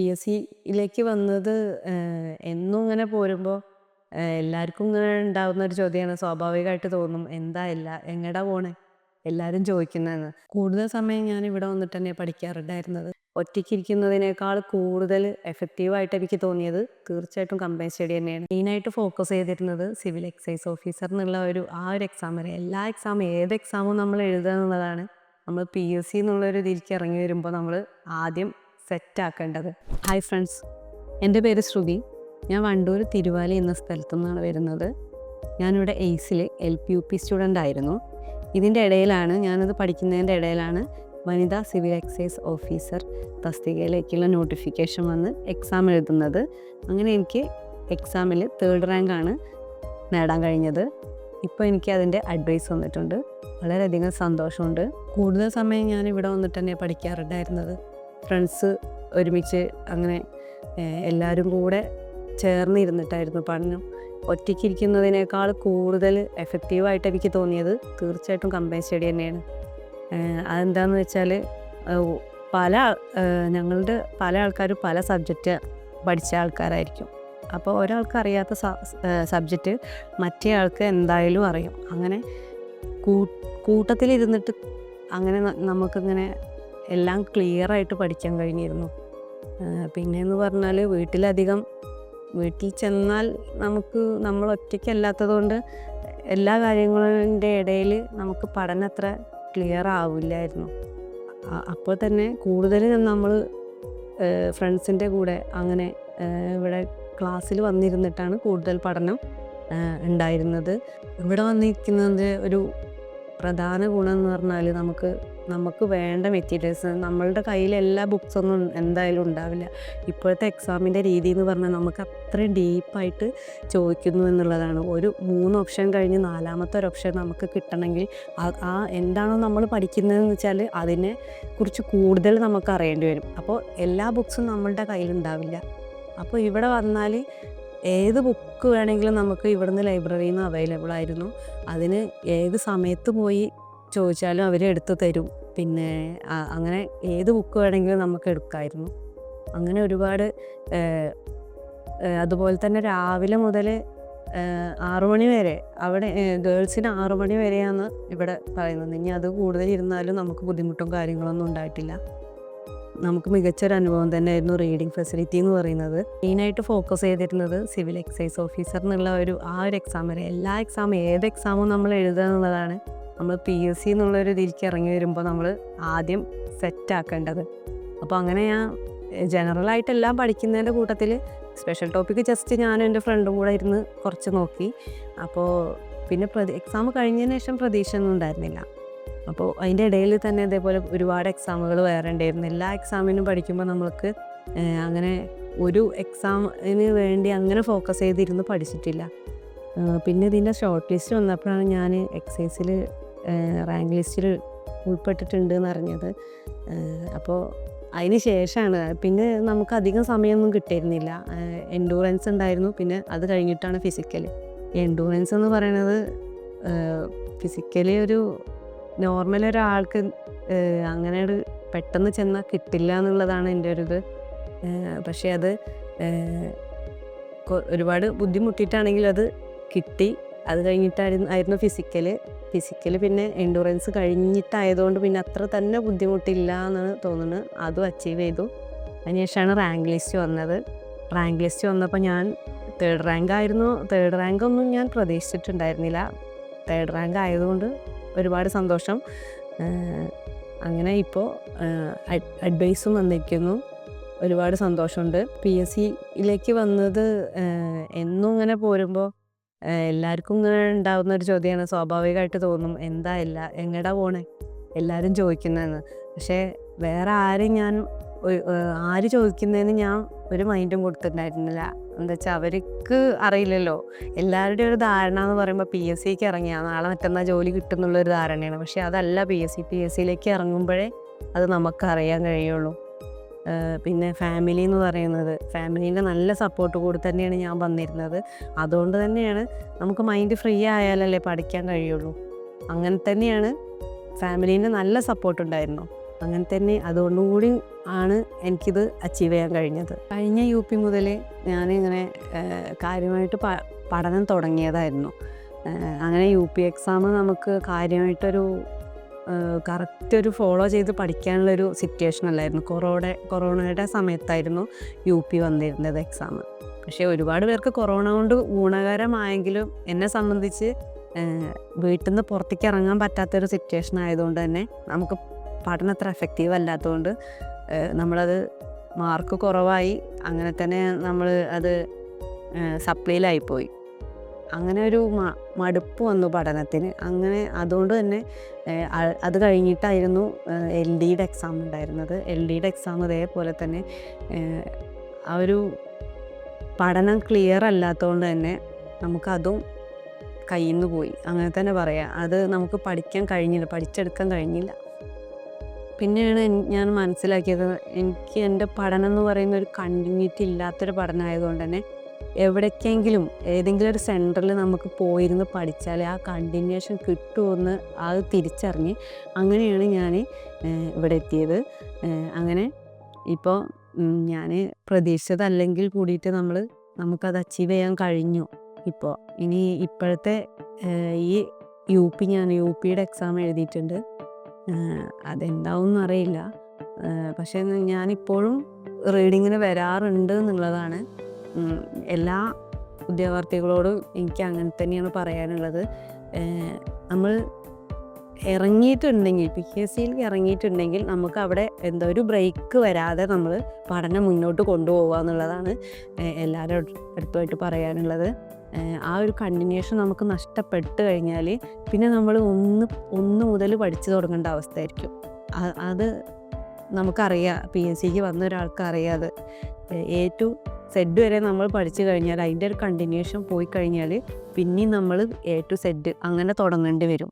PSCയിലേക്ക് വന്നത് എന്നും ഇങ്ങനെ പോരുമ്പോൾ എല്ലാവർക്കും ഇങ്ങനെ ഉണ്ടാവുന്ന ഒരു ചോദ്യമാണ്. സ്വാഭാവികമായിട്ട് തോന്നും, എന്താ എങ്ങടാ പോണേ എല്ലാവരും ചോദിക്കുന്നതെന്ന്. കൂടുതൽ സമയം ഞാൻ ഇവിടെ വന്നിട്ട് തന്നെ പഠിക്കാറുണ്ടായിരുന്നത്. ഒറ്റയ്ക്കിരിക്കുന്നതിനേക്കാൾ കൂടുതൽ എഫക്റ്റീവായിട്ട് എനിക്ക് തോന്നിയത് തീർച്ചയായിട്ടും കമ്പൈൻ സ്റ്റഡി തന്നെയാണ്. മെയിനായിട്ട് ഫോക്കസ് ചെയ്തിരുന്നത് സിവിൽ എക്സൈസ് ഓഫീസർ എന്നുള്ള ഒരു എക്സാം വരെ. എല്ലാ എക്സാമും ഏത് എക്സാമും നമ്മൾ എഴുതുക എന്നുള്ളതാണ് നമ്മൾ PSC എന്നുള്ളൊരു ഇതിലേക്ക് ഇറങ്ങി വരുമ്പോൾ നമ്മൾ ആദ്യം സെറ്റാക്കേണ്ടത്. ഹായ് ഫ്രണ്ട്സ്, എൻ്റെ പേര് ശ്രുതി. ഞാൻ വണ്ടൂർ തിരുവാലി എന്ന സ്ഥലത്തു നിന്നാണ് വരുന്നത്. ഞാനിവിടെ എയ്സിൽ LP UP സ്റ്റുഡൻ്റ് ആയിരുന്നു. ഇതിൻ്റെ ഇടയിലാണ്, ഞാനത് പഠിക്കുന്നതിൻ്റെ ഇടയിലാണ് വനിതാ സിവിൽ എക്സൈസ് ഓഫീസർ തസ്തികയിലേക്കുള്ള നോട്ടിഫിക്കേഷൻ വന്ന് എക്സാം എഴുതുന്നത്. അങ്ങനെ എനിക്ക് എക്സാമിൽ 3rd റാങ്കാണ് നേടാൻ കഴിഞ്ഞത്. ഇപ്പോൾ എനിക്ക് അതിൻ്റെ അഡ്വൈസ് വന്നിട്ടുണ്ട്. വളരെയധികം സന്തോഷമുണ്ട്. കൂടുതൽ സമയം ഞാൻ ഇവിടെ വന്നിട്ട് തന്നെ പഠിക്കാറുണ്ടായിരുന്നത്. ഫ്രണ്ട്സ് ഒരുമിച്ച് അങ്ങനെ എല്ലാവരും കൂടെ ചേർന്നിരുന്നിട്ടായിരുന്നു പഠനം. ഒറ്റയ്ക്കിരിക്കുന്നതിനേക്കാൾ കൂടുതൽ എഫക്റ്റീവായിട്ട് എനിക്ക് തോന്നിയത് തീർച്ചയായിട്ടും കമ്പൈൻ സ്റ്റഡി തന്നെയാണ്. അതെന്താണെന്ന് വെച്ചാൽ ഞങ്ങളുടെ പല ആൾക്കാരും പല സബ്ജക്റ്റ് പഠിച്ച ആൾക്കാരായിരിക്കും. അപ്പോൾ ഒരാൾക്ക് അറിയാത്ത സബ്ജക്റ്റ് മറ്റേ ആൾക്ക് എന്തായാലും അറിയും. അങ്ങനെ കൂട്ടത്തിലിരുന്നിട്ട് അങ്ങനെ നമുക്കിങ്ങനെ എല്ലാം ക്ലിയറായിട്ട് പഠിക്കാൻ കഴിഞ്ഞിരുന്നു. പിന്നെയെന്ന് പറഞ്ഞാൽ വീട്ടിൽ ചെന്നാൽ നമ്മൾ ഒറ്റയ്ക്കല്ലാത്തത് കൊണ്ട് എല്ലാ കാര്യങ്ങളുടെ ഇടയിൽ നമുക്ക് പഠനം അത്ര ക്ലിയർ ആവില്ലായിരുന്നു. അപ്പോൾ തന്നെ കൂടുതൽ നമ്മൾ ഫ്രണ്ട്സിൻ്റെ കൂടെ അങ്ങനെ ഇവിടെ ക്ലാസ്സിൽ വന്നിരുന്നിട്ടാണ് കൂടുതൽ പഠനം ഉണ്ടായിരുന്നത്. ഇവിടെ വന്നിരിക്കുന്നത് ഒരു പ്രധാന ഗുണം എന്ന് പറഞ്ഞാൽ നമുക്ക് വേണ്ട മെറ്റീരിയൽസ് നമ്മളുടെ കയ്യിൽ എല്ലാ ബുക്സൊന്നും എന്തായാലും ഉണ്ടാവില്ല. ഇപ്പോഴത്തെ എക്സാമിൻ്റെ രീതി എന്ന് പറഞ്ഞാൽ നമുക്ക് അത്രയും ഡീപ്പായിട്ട് ചോദിക്കുന്നു എന്നുള്ളതാണ്. ഒരു 3 ഓപ്ഷൻ കഴിഞ്ഞ് 4ാമത്തെ ഒരു ഓപ്ഷൻ നമുക്ക് കിട്ടണമെങ്കിൽ എന്താണോ നമ്മൾ പഠിക്കുന്നതെന്ന് വെച്ചാൽ അതിനെ കുറിച്ച് കൂടുതൽ നമുക്ക് അറിയേണ്ടി വരും. അപ്പോൾ എല്ലാ ബുക്സും നമ്മളുടെ കയ്യിലുണ്ടാവില്ല. അപ്പോൾ ഇവിടെ വന്നാൽ ഏത് ബുക്ക് വേണമെങ്കിലും നമുക്ക് ഇവിടുന്ന് ലൈബ്രറിയിൽ നിന്ന് അവൈലബിൾ ആയിരുന്നു. അതിന് ഏത് സമയത്ത് പോയി ചോദിച്ചാലും അവർ എടുത്തു തരും. പിന്നെ അങ്ങനെ ഏത് ബുക്ക് വേണമെങ്കിലും നമുക്ക് എടുക്കാമായിരുന്നു. അങ്ങനെ ഒരുപാട് അതുപോലെ തന്നെ രാവിലെ മുതൽ 6 മണി വരെ അവിടെ ഗേൾസിന് 6 മണി വരെയാണ് ഇവിടെ പറയുന്നത്. ഇനി അത് കൂടുതൽ ഇരുന്നാലും നമുക്ക് ബുദ്ധിമുട്ടും കാര്യങ്ങളൊന്നും ഉണ്ടായിട്ടില്ല. നമുക്ക് മികച്ചൊരു അനുഭവം തന്നെയായിരുന്നു റീഡിങ് ഫെസിലിറ്റി എന്ന് പറയുന്നത്. മെയിനായിട്ട് ഫോക്കസ് ചെയ്തിരുന്നത് സിവിൽ എക്സൈസ് ഓഫീസർ എന്നുള്ള ഒരു എക്സാം വരെ. എല്ലാ എക്സാമും ഏത് എക്സാമും നമ്മൾ എഴുതുക എന്നുള്ളതാണ് നമ്മൾ PSC എന്നുള്ളൊരു ഇതിലേക്ക് ഇറങ്ങി വരുമ്പോൾ നമ്മൾ ആദ്യം സെറ്റാക്കേണ്ടത്. അപ്പോൾ അങ്ങനെ ഞാൻ ജനറലായിട്ടെല്ലാം പഠിക്കുന്നതിൻ്റെ കൂട്ടത്തിൽ സ്പെഷ്യൽ ടോപ്പിക്ക് ജസ്റ്റ് ഞാനും എൻ്റെ ഫ്രണ്ടും കൂടെ ഇരുന്ന് കുറച്ച് നോക്കി. അപ്പോൾ പിന്നെ എക്സാം കഴിഞ്ഞതിന് ശേഷം പ്രതീക്ഷയൊന്നും ഉണ്ടായിരുന്നില്ല. അപ്പോൾ അതിൻ്റെ ഇടയിൽ തന്നെ ഇതേപോലെ ഒരുപാട് എക്സാമുകൾ വേറെ ഉണ്ടായിരുന്നു. എല്ലാ എക്സാമിനും പഠിക്കുമ്പോൾ നമ്മൾക്ക് അങ്ങനെ ഒരു എക്സാമിന് വേണ്ടി അങ്ങനെ ഫോക്കസ് ചെയ്തിരുന്ന് പഠിച്ചിട്ടില്ല. പിന്നെ ഇതിൻ്റെ ഷോർട്ട് ലിസ്റ്റ് വന്നപ്പോഴാണ് ഞാൻ എക്സൈസിൽ റാങ്ക് ലിസ്റ്റിൽ ഉൾപ്പെട്ടിട്ടുണ്ട് എന്നറിഞ്ഞത്. അപ്പോൾ അതിന് ശേഷമാണ് പിന്നെ നമുക്ക് അധികം സമയമൊന്നും കിട്ടിയിരുന്നില്ല. എൻഡൂറൻസ് ഉണ്ടായിരുന്നു, പിന്നെ അത് കഴിഞ്ഞിട്ടാണ് ഫിസിക്കൽ. എൻഡൂറൻസ് എന്ന് പറയുന്നത് ഫിസിക്കലി ഒരു നോർമൽ ഒരാൾക്ക് അങ്ങനെ ഒരു പെട്ടെന്ന് ചെന്നാൽ കിട്ടില്ല എന്നുള്ളതാണ് എൻ്റെ ഒരു ഇത്. പക്ഷേ അത് ഒരുപാട് ബുദ്ധിമുട്ടിയിട്ടാണെങ്കിലും അത് കിട്ടി. അത് കഴിഞ്ഞിട്ടായിരുന്നു ഫിസിക്കൽ പിന്നെ എൻഡുറൻസ് കഴിഞ്ഞിട്ടായതുകൊണ്ട് പിന്നെ അത്ര തന്നെ ബുദ്ധിമുട്ടില്ല എന്നാണ് തോന്നുന്നത്. അതും അച്ചീവ് ചെയ്തു. അതിനുശേഷമാണ് റാങ്ക് ലിസ്റ്റ് വന്നത്. റാങ്ക് ലിസ്റ്റ് വന്നപ്പോൾ ഞാൻ 3rd റാങ്ക് ആയിരുന്നു. 3rd റാങ്കൊന്നും ഞാൻ പ്രതീക്ഷിച്ചിട്ടുണ്ടായിരുന്നില്ല. 3rd റാങ്ക് ആയതുകൊണ്ട് ഒരുപാട് സന്തോഷം. അങ്ങനെ ഇപ്പോൾ അഡ്വൈസും വന്നിരിക്കുന്നു. ഒരുപാട് സന്തോഷമുണ്ട്. PSCയിലേക്ക് വന്നത് എന്നും ഇങ്ങനെ പോരുമ്പോൾ എല്ലാവർക്കും ഇങ്ങനെ ഉണ്ടാകുന്ന ഒരു ചോദ്യമാണ്. സ്വാഭാവികമായിട്ട് തോന്നും, എന്താ എങ്ങടാ പോണേ എല്ലാവരും ചോദിക്കുന്നതെന്ന്. പക്ഷേ വേറെ ആര് ചോദിക്കുന്നതെന്ന് ഞാൻ ഒരു മൈൻഡും കൊടുത്തിട്ടുണ്ടായിരുന്നില്ല. എന്താ വെച്ചാൽ അവർക്ക് അറിയില്ലല്ലോ. എല്ലാവരുടെയും ഒരു ധാരണ എന്ന് പറയുമ്പോൾ PSCക്ക് ഇറങ്ങിയാൽ നാളെ മറ്റന്നാൾ ജോലി കിട്ടുന്നുള്ളൊരു ധാരണയാണ്. പക്ഷേ അതല്ല PSCയിലേക്ക് ഇറങ്ങുമ്പോഴേ അത് നമുക്കറിയാൻ കഴിയുള്ളൂ. പിന്നെ ഫാമിലി എന്ന് പറയുന്നത്, ഫാമിലീൻ്റെ നല്ല സപ്പോർട്ട് കൂടി തന്നെയാണ് ഞാൻ വന്നിരുന്നത്. അതുകൊണ്ട് തന്നെയാണ് നമുക്ക് മൈൻഡ് ഫ്രീ ആയാലല്ലേ പഠിക്കാൻ കഴിയുള്ളൂ. അങ്ങനെ തന്നെയാണ്. ഫാമിലീൻ്റെ നല്ല സപ്പോർട്ട് ഉണ്ടായിരുന്നു. അങ്ങനെ തന്നെ അതുകൊണ്ടുകൂടി ആണ് എനിക്കിത് അച്ചീവ് ചെയ്യാൻ കഴിഞ്ഞത്. കഴിഞ്ഞ UP മുതൽ ഞാനിങ്ങനെ കാര്യമായിട്ട് പഠനം തുടങ്ങിയതായിരുന്നു. അങ്ങനെ UP എക്സാം നമുക്ക് കാര്യമായിട്ടൊരു കറക്റ്റ് ഒരു ഫോളോ ചെയ്ത് പഠിക്കാനുള്ളൊരു സിറ്റുവേഷൻ അല്ലായിരുന്നു. കൊറോണയുടെ സമയത്തായിരുന്നു UP വന്നിരുന്നത് എക്സാം. പക്ഷേ ഒരുപാട് പേർക്ക് കൊറോണ കൊണ്ട് ഗുണകരമായെങ്കിലും എന്നെ സംബന്ധിച്ച് വീട്ടിൽ നിന്ന് പുറത്തേക്ക് ഇറങ്ങാൻ പറ്റാത്തൊരു സിറ്റുവേഷൻ ആയതുകൊണ്ട് തന്നെ നമുക്ക് പഠനം അത്ര എഫക്റ്റീവ് അല്ലാത്തതുകൊണ്ട് നമ്മളത് മാർക്ക് കുറവായി. അങ്ങനെ തന്നെ നമ്മൾ അത് സപ്ലിയിലായിപ്പോയി. അങ്ങനെ ഒരു മടുപ്പ് വന്നു പഠനത്തിന്. അങ്ങനെ അതുകൊണ്ട് തന്നെ അത് കഴിഞ്ഞിട്ടായിരുന്നു LDയുടെ എക്സാം ഉണ്ടായിരുന്നത്. LDയുടെ എക്സാം അതേപോലെ തന്നെ ആ ഒരു പഠനം ക്ലിയർ അല്ലാത്തതുകൊണ്ട് തന്നെ നമുക്കതും കയ്യിൽ നിന്ന് പോയി, അങ്ങനെ തന്നെ പറയാം. അത് നമുക്ക് പഠിച്ചെടുക്കാൻ കഴിഞ്ഞില്ല. പിന്നെയാണ് ഞാൻ മനസ്സിലാക്കിയത്, എനിക്ക് എൻ്റെ പഠനം എന്ന് പറയുന്ന ഒരു കണ്ടിന്യൂറ്റി ഇല്ലാത്തൊരു പഠനമായതുകൊണ്ട് തന്നെ എവിടേക്കെങ്കിലും ഏതെങ്കിലും ഒരു സെൻറ്ററിൽ നമുക്ക് പോയിരുന്ന് പഠിച്ചാൽ ആ കണ്ടിന്യൂഷൻ കിട്ടുമെന്ന് അത് തിരിച്ചറിഞ്ഞ് അങ്ങനെയാണ് ഞാൻ ഇവിടെ എത്തിയത്. അങ്ങനെ ഇപ്പോൾ ഞാൻ പ്രതീക്ഷിച്ചതല്ലെങ്കിൽ കൂടിയിട്ട് നമുക്കത് അച്ചീവ് ചെയ്യാൻ കഴിഞ്ഞു. ഇപ്പോൾ ഇനി ഇപ്പോഴത്തെ ഈ UPയുടെ എക്സാം എഴുതിയിട്ടുണ്ട്. അതെന്താവും എന്നറിയില്ല. പക്ഷേ ഞാനിപ്പോഴും റീഡിങ്ങിന് വരാറുണ്ട് എന്നുള്ളതാണ്. എല്ലാ ഉദ്യോഗാർത്ഥികളോടും എനിക്ക് അങ്ങനെ തന്നെയാണ് പറയാനുള്ളത്. നമ്മൾ ഇറങ്ങിയിട്ടുണ്ടെങ്കിൽ PSCയിൽ ഇറങ്ങിയിട്ടുണ്ടെങ്കിൽ നമുക്ക് അവിടെ എന്തോ ഒരു ബ്രേക്ക് വരാതെ നമ്മൾ പഠനം മുന്നോട്ട് കൊണ്ടുപോകുക എന്നുള്ളതാണ് എല്ലാവരും അടുത്തുമായിട്ട് പറയാനുള്ളത്. ആ ഒരു കണ്ടിന്യൂഷൻ നമുക്ക് നഷ്ടപ്പെട്ട് കഴിഞ്ഞാൽ പിന്നെ നമ്മൾ ഒന്ന് മുതൽ പഠിച്ചു തുടങ്ങേണ്ട അവസ്ഥയായിരിക്കും. അത് നമുക്കറിയാം, PSCക്ക് വന്ന ഒരാൾക്ക് അറിയാതെ A to Z വരെ നമ്മൾ പഠിച്ചു കഴിഞ്ഞാൽ അതിൻ്റെ ഒരു കണ്ടിന്യൂഷൻ പോയി കഴിഞ്ഞാൽ പിന്നെയും നമ്മൾ A to Z അങ്ങനെ തുടങ്ങേണ്ടി വരും.